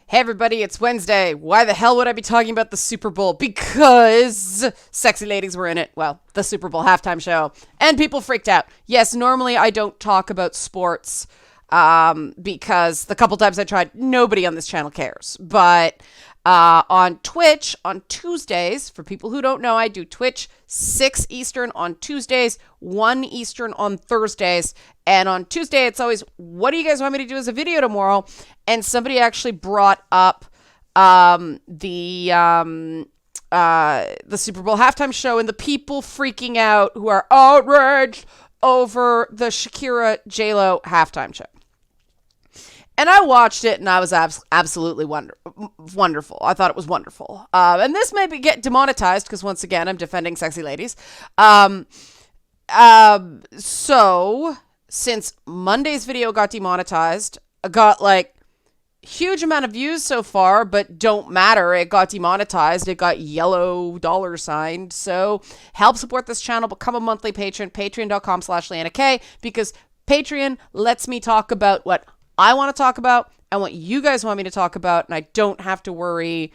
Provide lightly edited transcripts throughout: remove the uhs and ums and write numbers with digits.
Hey everybody, it's Wednesday. Why the hell would I be talking about the Super Bowl? Because sexy ladies were in it. Well, the Super Bowl halftime show. And people freaked out. Yes, normally I don't talk about sports because the couple times I tried, nobody on this channel cares. But on Twitch, on Tuesdays, for people who don't know, I do Twitch 6 Eastern on Tuesdays, 1 Eastern on Thursdays. And on Tuesday, it's always, what do you guys want me to do as a video tomorrow? And somebody actually brought up the Super Bowl halftime show and the people freaking out who are outraged over the Shakira J-Lo halftime show. And I watched it, and I was absolutely wonderful. I thought it was wonderful. And this may get demonetized, because once again, I'm defending sexy ladies. So, since Monday's video got demonetized, I got, like, huge amount of views so far, but don't matter. It got demonetized. It got yellow dollar signed. So, help support this channel. Become a monthly patron. Patreon.com/LeannaK, because Patreon lets me talk about what I want to talk about and what you guys want me to talk about, and I don't have to worry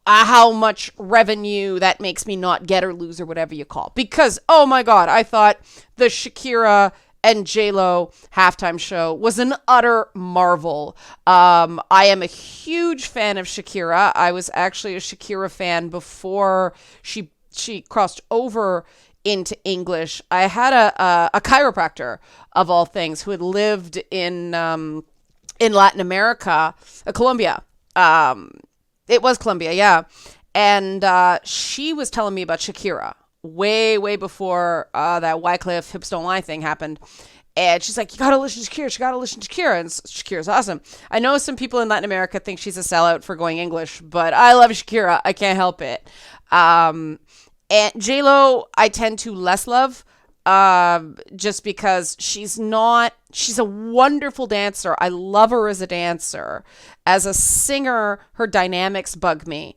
how much revenue that makes me not get or lose or whatever you call. Because, oh my God, I thought the Shakira and J-Lo halftime show was an utter marvel. I am a huge fan of Shakira. I was actually a Shakira fan before she crossed over into English. I had a chiropractor, of all things, who had lived in Latin America, Colombia. It was Colombia, yeah. And she was telling me about Shakira way before that Wycliffe Hips Don't Lie thing happened. And she's like, you gotta listen to Shakira. You gotta listen to Shakira. And Shakira's awesome. I know some people in Latin America think she's a sellout for going English, but I love Shakira. I can't help it. And J-Lo, I tend to less love, just because she's a wonderful dancer. I love her as a dancer. As a singer, her dynamics bug me,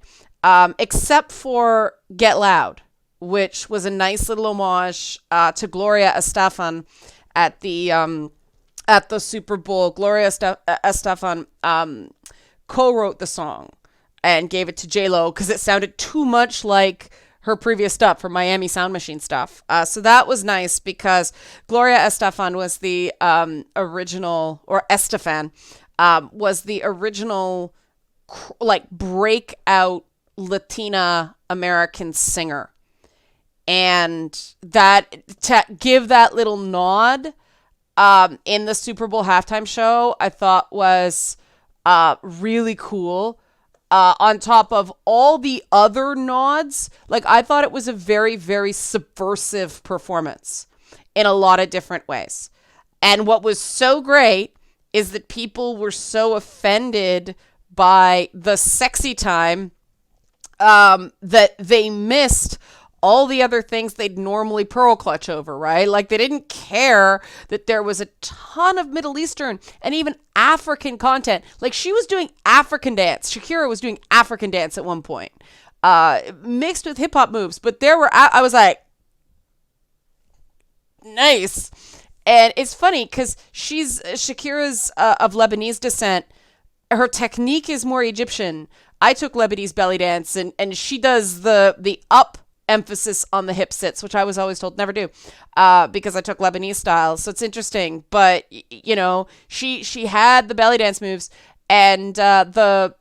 except for Get Loud, which was a nice little homage to Gloria Estefan at the Super Bowl. Gloria Estefan co-wrote the song and gave it to J-Lo because it sounded too much like her previous stuff, for Miami Sound Machine stuff. So that was nice because Gloria Estefan was the original, or Estefan, was the original, like, breakout Latina American singer. And that, to give that little nod in the Super Bowl halftime show, I thought was really cool. On top of all the other nods, like, I thought it was a very, very subversive performance in a lot of different ways. And what was so great is that people were so offended by the sexy time that they missed all the other things they'd normally pearl clutch over, right? Like, they didn't care that there was a ton of Middle Eastern and even African content. Like, she was doing African dance. Shakira was doing African dance at one point, mixed with hip hop moves. But I was like, nice. And it's funny because Shakira's of Lebanese descent. Her technique is more Egyptian. I took Lebanese belly dance, and she does the up emphasis on the hip sits, which I was always told never do, because I took Lebanese style. So it's interesting, but you know, she had the belly dance moves, and the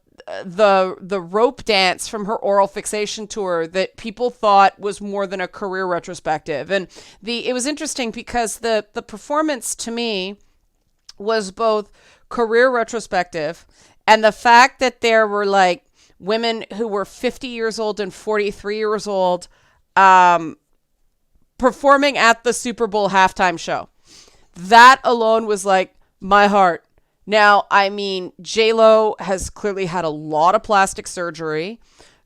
rope dance from her oral fixation tour that people thought was more than a career retrospective. And it was interesting because the performance to me was both career retrospective, and the fact that there were, like, women who were 50 years old and 43 years old performing at the Super Bowl halftime show. That alone was like my heart. Now, I mean, J-Lo has clearly had a lot of plastic surgery.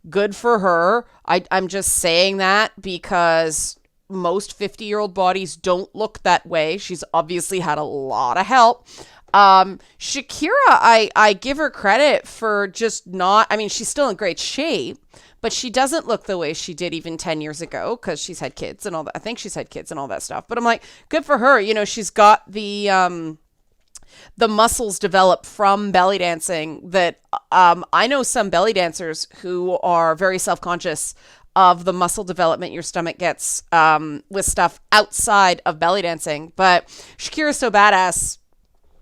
Good for her. I'm just saying that because most 50-year-old bodies don't look that way. She's obviously had a lot of help. Shakira, I give her credit for just not, I mean, she's still in great shape, but she doesn't look the way she did even 10 years ago because she's had kids and all that. I think she's had kids and all that stuff. But I'm like, good for her. You know, she's got the the muscles develop from belly dancing that I know some belly dancers who are very self-conscious of the muscle development your stomach gets with stuff outside of belly dancing. But Shakira's so badass,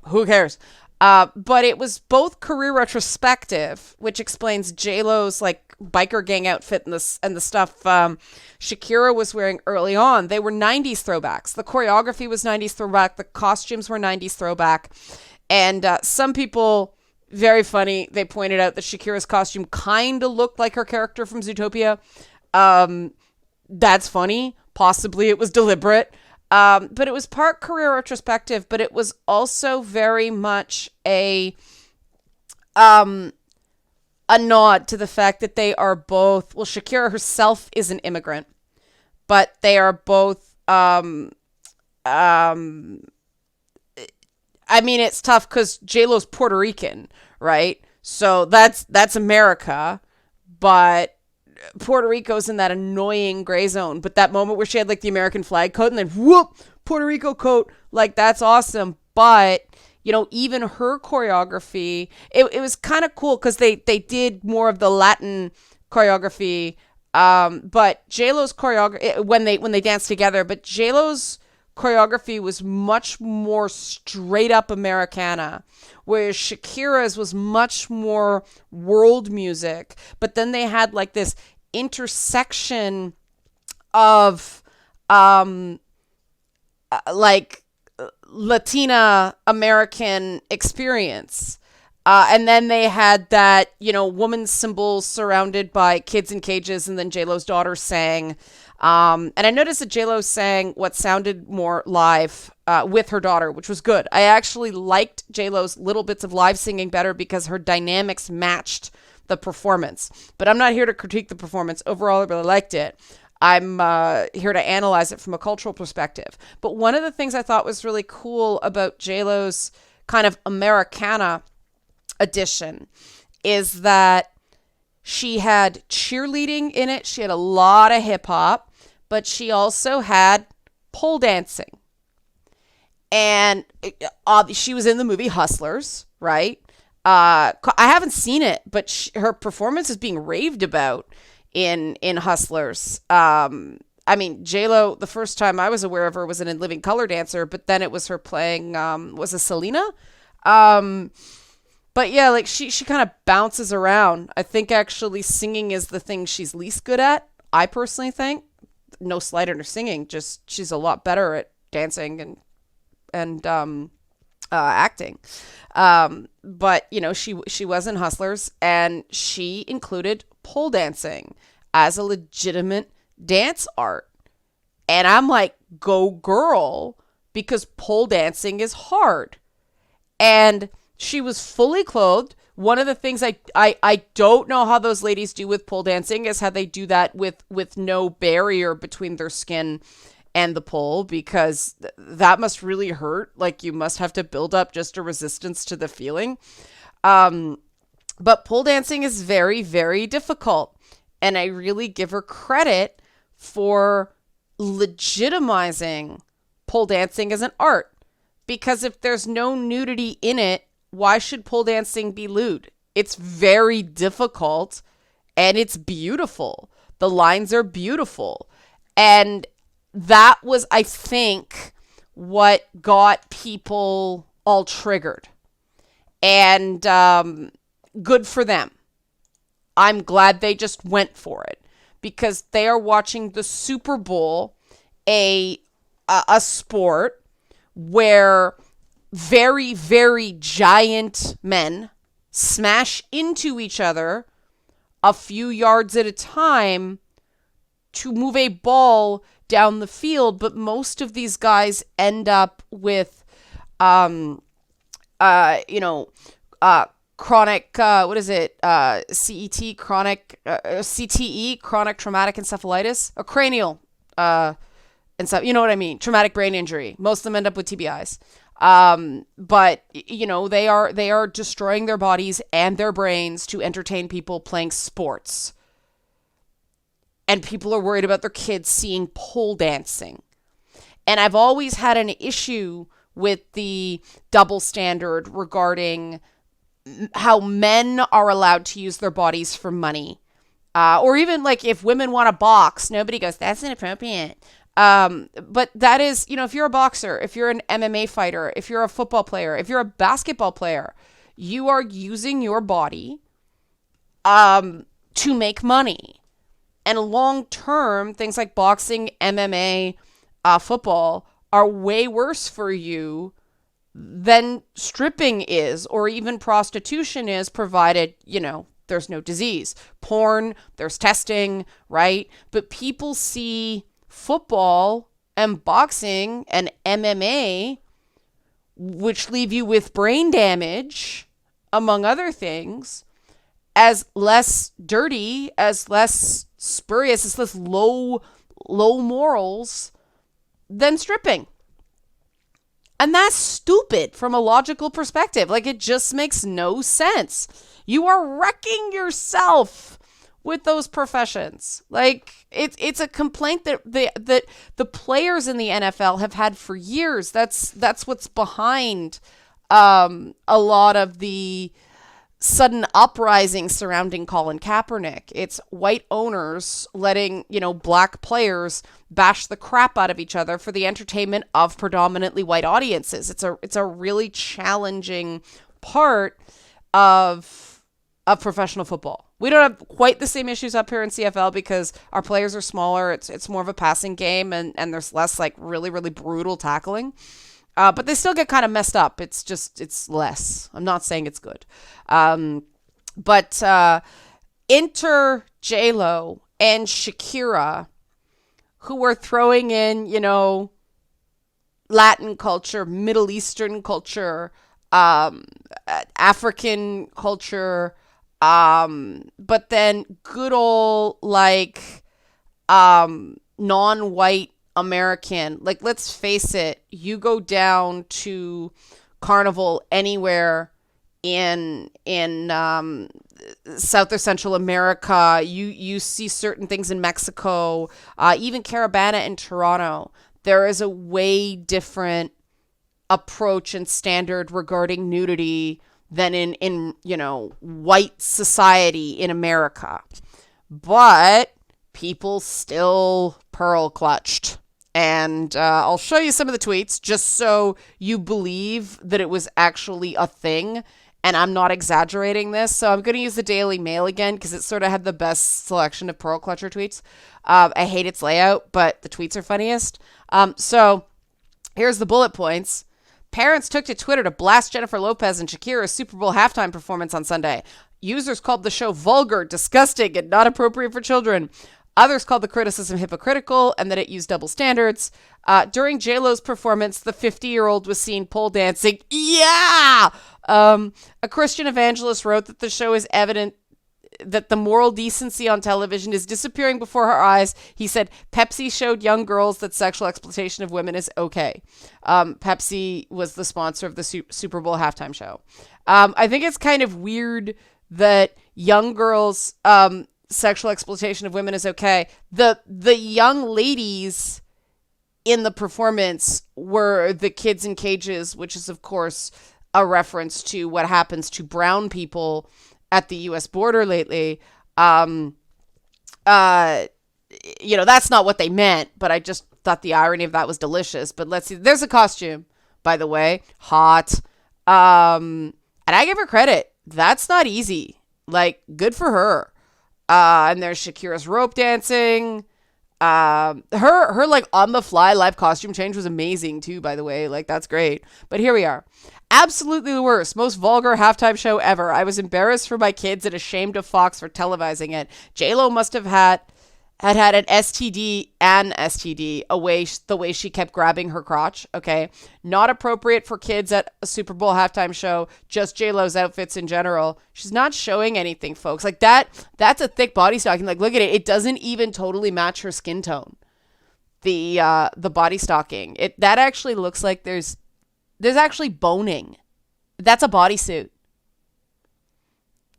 who cares? But it was both career retrospective, which explains J-Lo's like biker gang outfit and the stuff Shakira was wearing early on. They were 90s throwbacks. The choreography was 90s throwback. The costumes were 90s throwback. And some people, very funny, they pointed out that Shakira's costume kind of looked like her character from Zootopia. That's funny. Possibly it was deliberate. But it was part career retrospective, but it was also very much a nod to the fact that they are both, well, Shakira herself is an immigrant, but they are both, I mean, it's tough because J-Lo's Puerto Rican, right? So that's America, but Puerto Rico's in that annoying gray zone. But that moment where she had like the American flag coat and then whoop, Puerto Rico coat, like that's awesome. But you know, even her choreography, it was kind of cool because they did more of the Latin choreography. But J-Lo's choreography when they danced together, but J-Lo's choreography was much more straight up Americana, whereas Shakira's was much more world music. But then they had like this intersection of like Latina American experience. And then they had that, you know, woman symbols surrounded by kids in cages, and then J-Lo's daughter sang. And I noticed that J-Lo sang what sounded more live with her daughter, which was good. I actually liked J-Lo's little bits of live singing better because her dynamics matched the performance. But I'm not here to critique the performance. Overall, I really liked it. I'm here to analyze it from a cultural perspective. But one of the things I thought was really cool about J-Lo's kind of Americana edition is that she had cheerleading in it. She had a lot of hip hop, but she also had pole dancing. And she was in the movie Hustlers, right? I haven't seen it, but her performance is being raved about in Hustlers. I mean, J-Lo, the first time I was aware of her was in Living Color Dancer, but then it was her playing, was it Selena? But yeah, like she kind of bounces around. I think actually singing is the thing she's least good at. I personally think. No slight on her singing, just she's a lot better at dancing and acting. But you know, she was in Hustlers, and she included pole dancing as a legitimate dance art. And I'm like, go girl, because pole dancing is hard. And she was fully clothed. One of the things I don't know how those ladies do with pole dancing is how they do that with no barrier between their skin and the pole, because that must really hurt. Like, you must have to build up just a resistance to the feeling. But pole dancing is very, very difficult. And I really give her credit for legitimizing pole dancing as an art. Because if there's no nudity in it, why should pole dancing be lewd? It's very difficult, and it's beautiful. The lines are beautiful. And that was, I think, what got people all triggered. And good for them. I'm glad they just went for it, because they are watching the Super Bowl, a sport where very, very giant men smash into each other a few yards at a time to move a ball down the field. But most of these guys end up with, chronic, CET, chronic, CTE, chronic traumatic encephalitis, or cranial, and stuff. You know what I mean? Traumatic brain injury. Most of them end up with TBIs. But you know, they are destroying their bodies and their brains to entertain people playing sports. And people are worried about their kids seeing pole dancing. And I've always had an issue with the double standard regarding how men are allowed to use their bodies for money. Or even like if women want to box, nobody goes, that's inappropriate. But that is, if you're a boxer, if you're an MMA fighter, if you're a football player, if you're a basketball player, you are using your body to make money. And long term, things like boxing, MMA, football are way worse for you than stripping is, or even prostitution is, provided, there's no disease. Porn, there's testing, right? But people see football and boxing and MMA, which leave you with brain damage, among other things, as less dirty, as less spurious, as less low morals than stripping. And that's stupid from a logical perspective. Like, it just makes no sense. You are wrecking yourself with those professions. Like, it's a complaint that the players in the NFL have had for years. That's what's behind a lot of the sudden uprising surrounding Colin Kaepernick. It's white owners letting, black players bash the crap out of each other for the entertainment of predominantly white audiences. It's a really challenging part of professional football. We don't have quite the same issues up here in CFL because our players are smaller. It's more of a passing game and there's less like really, really brutal tackling. But they still get kind of messed up. It's less. I'm not saying it's good. But enter J-Lo and Shakira, who are throwing in, Latin culture, Middle Eastern culture, African culture, but then good old, non-white American. Like, let's face it, you go down to Carnival anywhere in South or Central America, you see certain things in Mexico, even Carabana in Toronto. There is a way different approach and standard regarding nudity than in white society in America. But people still pearl clutched. And I'll show you some of the tweets just so you believe that it was actually a thing. And I'm not exaggerating this. So I'm going to use the Daily Mail again because it sort of had the best selection of pearl clutcher tweets. I hate its layout, but the tweets are funniest. So here's the bullet points. Parents took to Twitter to blast Jennifer Lopez and Shakira's Super Bowl halftime performance on Sunday. Users called the show vulgar, disgusting, and not appropriate for children. Others called the criticism hypocritical and that it used double standards. During J-Lo's performance, the 50-year-old was seen pole dancing. Yeah! A Christian evangelist wrote that the show is evident that the moral decency on television is disappearing before her eyes. He said, Pepsi showed young girls that sexual exploitation of women is okay. Pepsi was the sponsor of the Super Bowl halftime show. I think it's kind of weird that young girls... sexual exploitation of women is okay. The young ladies in the performance were the kids in cages, which is, of course, a reference to what happens to brown people at the U.S. border lately. That's not what they meant, but I just thought the irony of that was delicious. But let's see. There's a costume, by the way. Hot. And I give her credit. That's not easy. Like, good for her. And there's Shakira's rope dancing. Her like on the fly live costume change was amazing too, by the way. Like, that's great. But here we are. Absolutely the worst, most vulgar halftime show ever. I was embarrassed for my kids and ashamed of Fox for televising it. J-Lo must have had an STD and STD the way she kept grabbing her crotch. Okay. Not appropriate for kids at a Super Bowl halftime show. Just J-Lo's outfits in general. She's not showing anything, folks. Like that's a thick body stocking. Like, look at it. It doesn't even totally match her skin tone. The body stocking. That actually looks like there's actually boning. That's a bodysuit.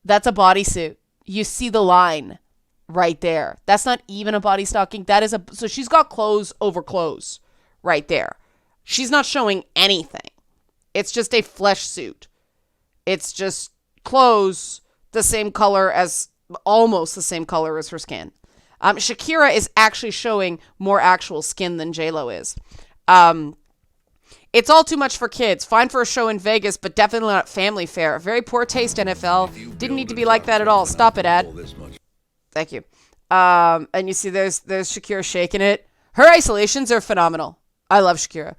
That's a bodysuit. You see the line right there. That's not even a body stocking. So she's got clothes over clothes right there. She's not showing anything. It's just a flesh suit. It's just clothes almost the same color as her skin. Shakira is actually showing more actual skin than J-Lo is. It's all too much for kids. Fine for a show in Vegas, but definitely not family fare. Very poor taste, NFL. Didn't need to be like that at all. Stop it, Ad. Thank you. And you see there's Shakira shaking it. Her isolations are phenomenal. I love Shakira.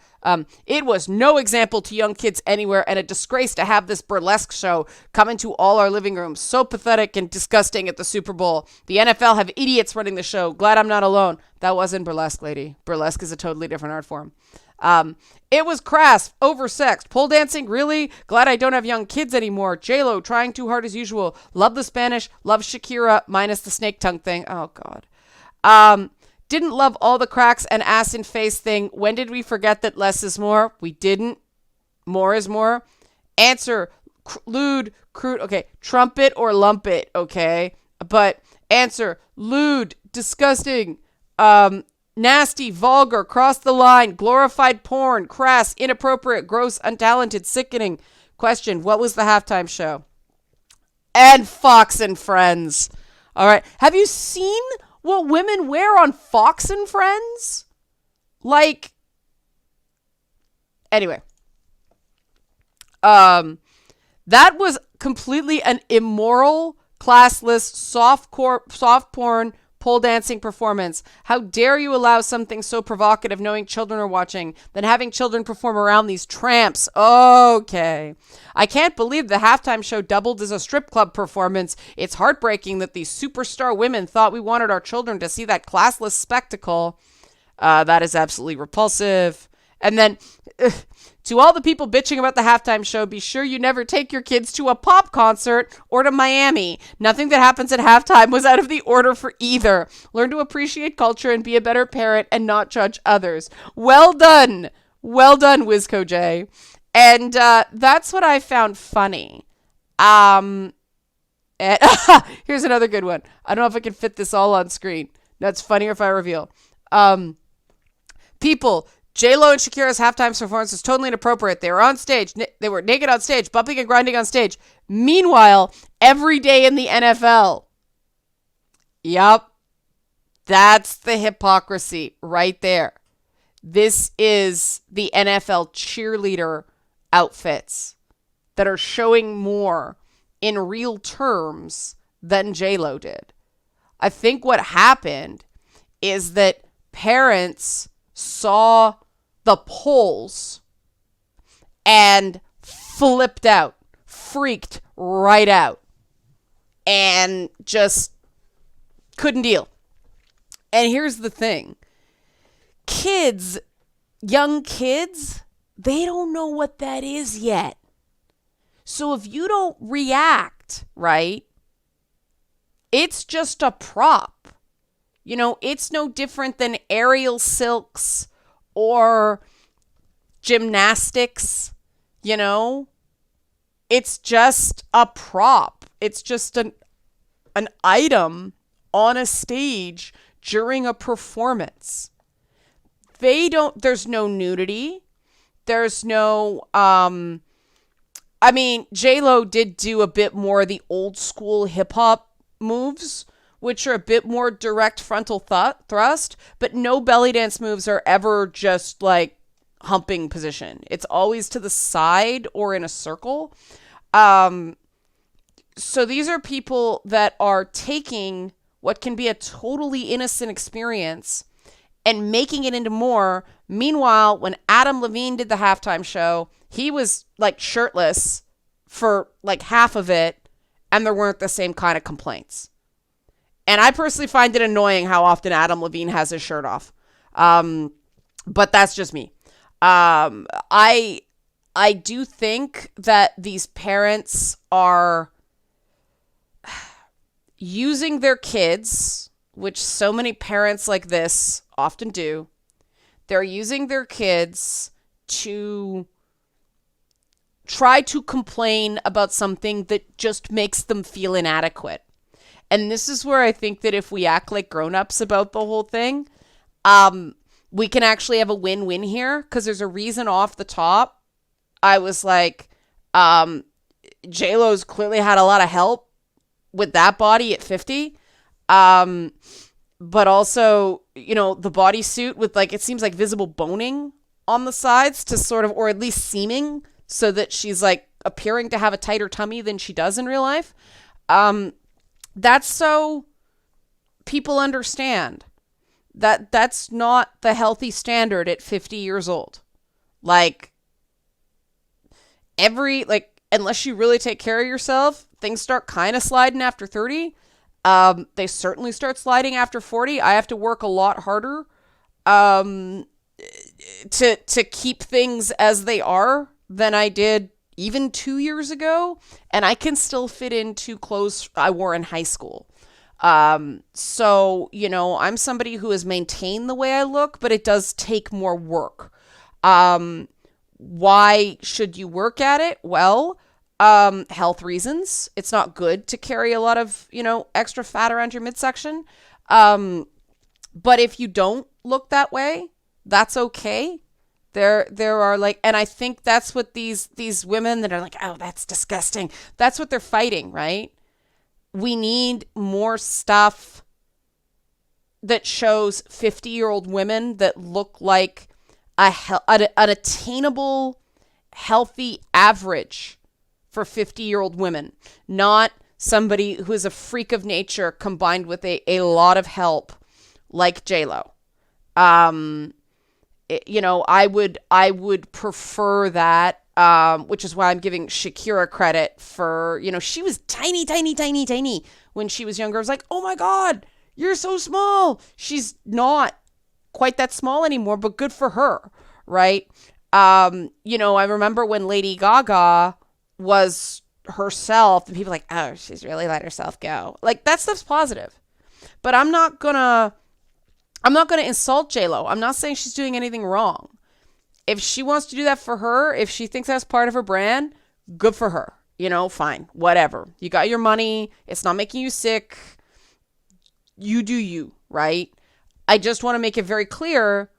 It was no example to young kids anywhere, and a disgrace to have this burlesque show come into all our living rooms. So pathetic and disgusting at the Super Bowl. The NFL have idiots running the show. Glad I'm not alone. That wasn't burlesque, lady. Burlesque is a totally different art form. It was crass, oversexed. Pole dancing, really? Glad I don't have young kids anymore. J-Lo trying too hard as usual. Love the Spanish. Love Shakira, minus the snake tongue thing. Oh, God. Didn't love all the cracks and ass in face thing. When did we forget that less is more? We didn't. More is more. Answer, lewd, crude. Okay, trumpet or lump it, okay? But answer, lewd, disgusting, nasty, vulgar, cross the line, glorified porn, crass, inappropriate, gross, untalented, sickening. Question, what was the halftime show? And Fox and Friends. All right. Have you seen what women wear on Fox and Friends? Like, anyway. That was completely an immoral, classless, soft porn, pole dancing performance. How dare you allow something so provocative knowing children are watching, then having children perform around these tramps? Okay. I can't believe the halftime show doubled as a strip club performance. It's heartbreaking that these superstar women thought we wanted our children to see that classless spectacle. That is absolutely repulsive. And then, to all the people bitching about the halftime show, be sure you never take your kids to a pop concert or to Miami. Nothing that happens at halftime was out of the order for either. Learn to appreciate culture and be a better parent and not judge others. Well done. Well done, Wizco J. And that's what I found funny. And here's another good one. I don't know if I can fit this all on screen. That's funnier if I reveal. People, J-Lo and Shakira's halftime performance was totally inappropriate. They were on stage. They were naked on stage, bumping and grinding on stage. Meanwhile, every day in the NFL. Yup. That's the hypocrisy right there. This is the NFL cheerleader outfits that are showing more in real terms than J-Lo did. I think what happened is that parents saw the polls and flipped out, freaked right out, and just couldn't deal. And here's the thing. Young kids, they don't know what that is yet. So if you don't react, right, it's just a prop. You know, it's no different than aerial silks or gymnastics, you know. It's just a prop. It's just an item on a stage during a performance. There's no nudity. There's no, J-Lo did do a bit more of the old school hip hop moves, which are a bit more direct frontal thrust, but no belly dance moves are ever just like humping position. It's always to the side or in a circle. So these are people that are taking what can be a totally innocent experience and making it into more. Meanwhile, when Adam Levine did the halftime show, he was like shirtless for like half of it, and there weren't the same kind of complaints. And I personally find it annoying how often Adam Levine has his shirt off. But that's just me. I do think that these parents are using their kids, which so many parents like this often do. They're using their kids to try to complain about something that just makes them feel inadequate. And this is where I think that if we act like grown-ups about the whole thing, we can actually have a win-win here, because there's a reason off the top I was like, J-Lo's clearly had a lot of help with that body at 50. But also, you know, the bodysuit with like, it seems like visible boning on the sides to sort of, or at least seeming, so that she's like appearing to have a tighter tummy than she does in real life. That's so people understand that that's not the healthy standard at 50 years old. Like, unless you really take care of yourself, things start kind of sliding after 30. They certainly start sliding after 40. I have to work a lot harder to keep things as they are than I did even 2 years ago, and I can still fit into clothes I wore in high school. So, you know, I'm somebody who has maintained the way I look, but it does take more work. Why should you work at it? Well, health reasons. It's not good to carry a lot of, you know, extra fat around your midsection. But if you don't look that way, that's okay. There are like, and I think that's what these women that are like, oh, that's disgusting. That's what they're fighting, right? We need more stuff that shows 50-year-old women that look like an attainable, healthy average for 50-year-old women, not somebody who is a freak of nature combined with a lot of help like J-Lo. You know, I would prefer that, which is why I'm giving Shakira credit for, you know, she was tiny when she was younger. I was like, oh my God, you're so small. She's not quite that small anymore, but good for her, right? You know, I remember when Lady Gaga was herself, and people were like, oh, she's really let herself go. Like, that stuff's positive. But I'm not gonna insult J-Lo. I'm not saying she's doing anything wrong. If she wants to do that for her, if she thinks that's part of her brand, good for her. You know, fine, whatever. You got your money. It's not making you sick. You do you, right? I just want to make it very clear,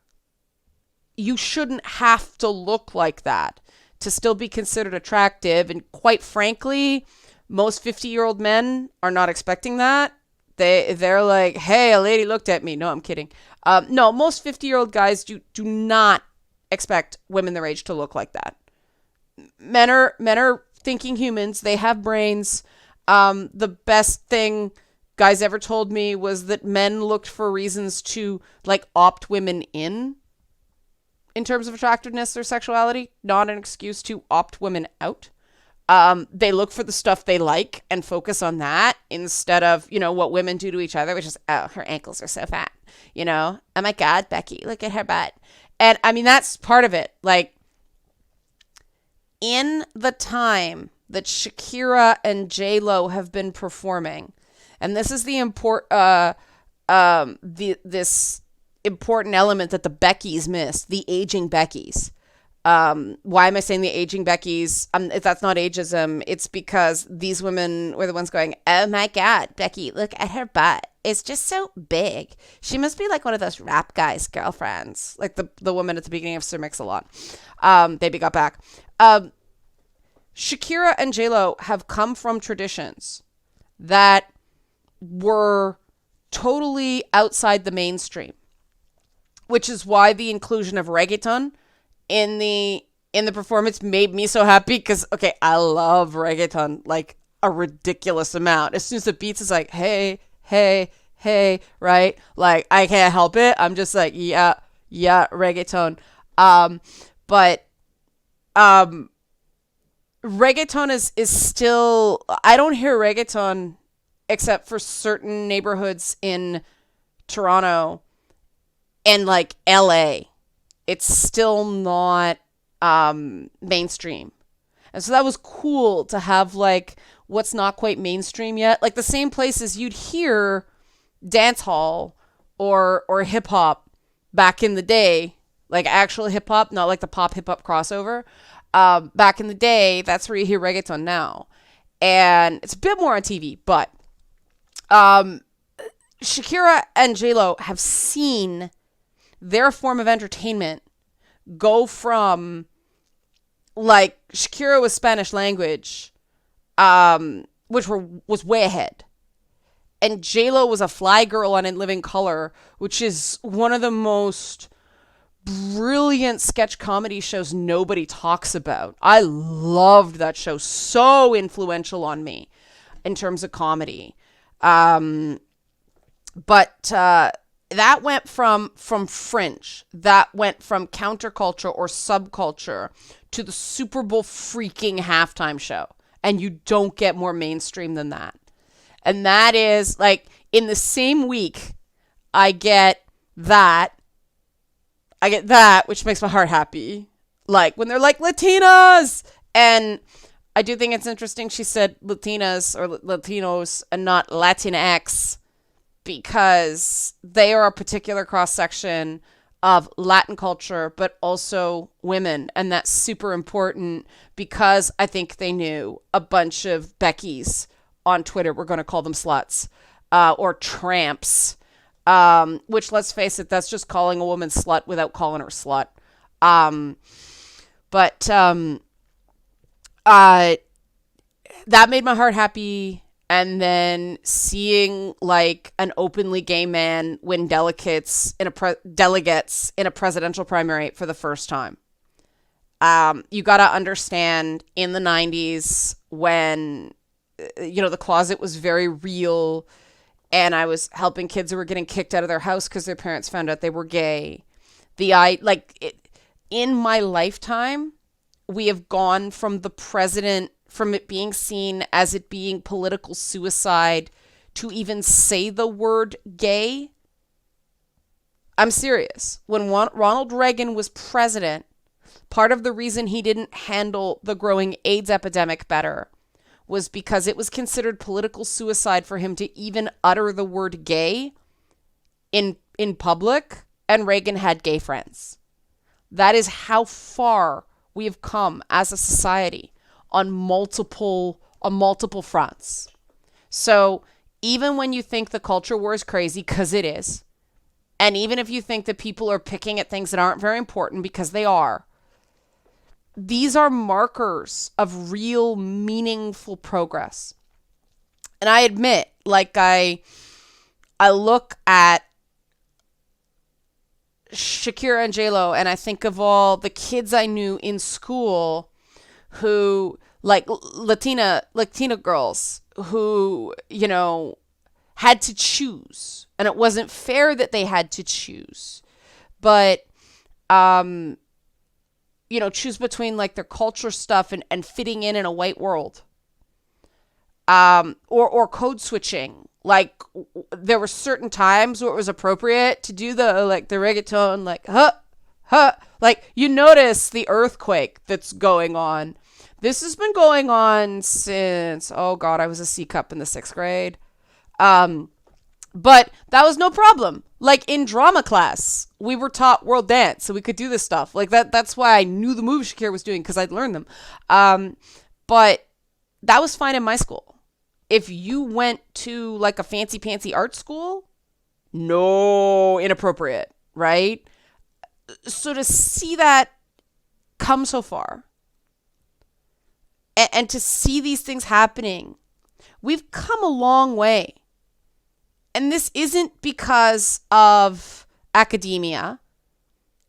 you shouldn't have to look like that to still be considered attractive. And quite frankly, most 50-year-old men are not expecting that. They're like, hey, a lady looked at me. No, I'm kidding. No, most 50-year-old guys do not expect women their age to look like that. Men are thinking humans. They have brains. The best thing guys ever told me was that men looked for reasons to like opt women in terms of attractiveness or sexuality, not an excuse to opt women out. They look for the stuff they like and focus on that instead of, you know, what women do to each other, which is, oh, her ankles are so fat, you know? Oh my God, Becky, look at her butt. And I mean, that's part of it. Like, in the time that Shakira and J-Lo have been performing, and this is the this important element that the Beckys missed, the aging Beckys. Why am I saying the aging Beckys? If that's not ageism, it's because these women were the ones going, oh my God, Becky, look at her butt. It's just so big. She must be like one of those rap guys' girlfriends. Like the woman at the beginning of Sir Mix-a-Lot. Baby Got Back. Shakira and J-Lo have come from traditions that were totally outside the mainstream, which is why the inclusion of reggaeton in the performance made me so happy, because, okay, I love reggaeton like a ridiculous amount. As soon as the beats is like, hey, right? Like, I can't help it. I'm just like, yeah, reggaeton. But reggaeton is still, I don't hear reggaeton except for certain neighborhoods in Toronto and like LA. It's still not mainstream. And so that was cool to have like what's not quite mainstream yet. Like the same places you'd hear dance hall or hip hop back in the day, like actual hip hop, not like the pop hip hop crossover. Back in the day, that's where you hear reggaeton now. And it's a bit more on TV, but Shakira and J-Lo have seen their form of entertainment go from like Shakira was Spanish language, was way ahead. And J-Lo was a fly girl on In Living Color, which is one of the most brilliant sketch comedy shows nobody talks about. I loved that show. So influential on me in terms of comedy. But that went from fringe. That went from counterculture or subculture to the Super Bowl freaking halftime show. And you don't get more mainstream than that. And that is like in the same week, I get that, which makes my heart happy. Like when they're like Latinas. And I do think it's interesting. She said Latinas or Latinos and not Latinx because they are a particular cross section of Latin culture, but also women. And that's super important because I think they knew a bunch of Beckys on Twitter. We're going to call them sluts or tramps, which, let's face it, that's just calling a woman slut without calling her slut. But that made my heart happy. And then seeing like an openly gay man win delegates in a presidential primary for the first time. You got to understand in the 90s when, the closet was very real and I was helping kids who were getting kicked out of their house because their parents found out they were gay. In my lifetime, we have gone from the president, from it being seen as it being political suicide to even say the word gay. I'm serious. When Ronald Reagan was president, part of the reason he didn't handle the growing AIDS epidemic better was because it was considered political suicide for him to even utter the word gay in public, and Reagan had gay friends. That is how far we have come as a society on multiple fronts. So even when you think the culture war is crazy, because it is, and even if you think that people are picking at things that aren't very important, because they are, these are markers of real meaningful progress. And I admit, like I look at Shakira and J-Lo and I think of all the kids I knew in school who, like Latina girls who, had to choose. And it wasn't fair that they had to choose. But, choose between like their culture stuff and fitting in a white world. Or code switching. Like there were certain times where it was appropriate to do the reggaeton, like, like you notice the earthquake that's going on. This has been going on since, oh God, I was a C cup in the 6th grade. But that was no problem. Like in drama class, we were taught world dance, so we could do this stuff. Like that's why I knew the moves Shakira was doing, because I'd learned them. But that was fine in my school. If you went to like a fancy pantsy art school, no, inappropriate, right? So to see that come so far and to see these things happening, we've come a long way. And this isn't because of academia,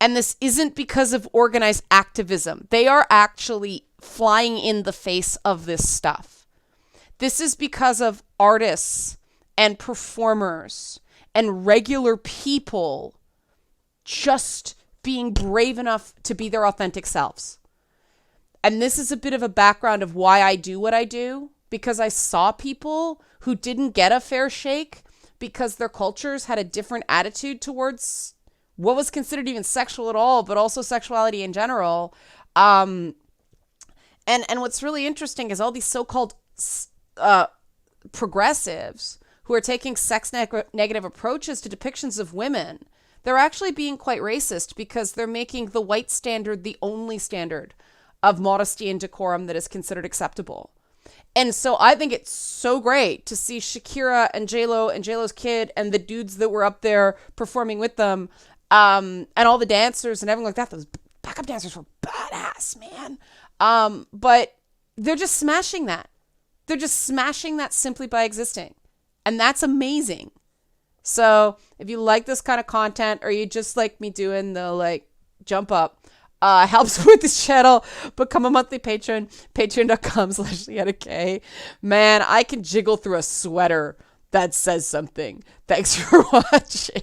and this isn't because of organized activism. They are actually flying in the face of this stuff. This is because of artists and performers and regular people just being brave enough to be their authentic selves. And this is a bit of a background of why I do what I do, because I saw people who didn't get a fair shake because their cultures had a different attitude towards what was considered even sexual at all, but also sexuality in general. And what's really interesting is all these so-called progressives who are taking sex negative approaches to depictions of women, they're actually being quite racist because they're making the white standard the only standard of modesty and decorum that is considered acceptable. And so I think it's so great to see Shakira and J-Lo and J-Lo's kid and the dudes that were up there performing with them And all the dancers and everything like that. Those backup dancers were badass, man. But they're just smashing that. They're just smashing that simply by existing. And that's amazing. So if you like this kind of content, or you just like me doing the like jump up, helps with this channel, become a monthly patron, patreon.com/LeannaK. Man, I can jiggle through a sweater that says something. Thanks for watching.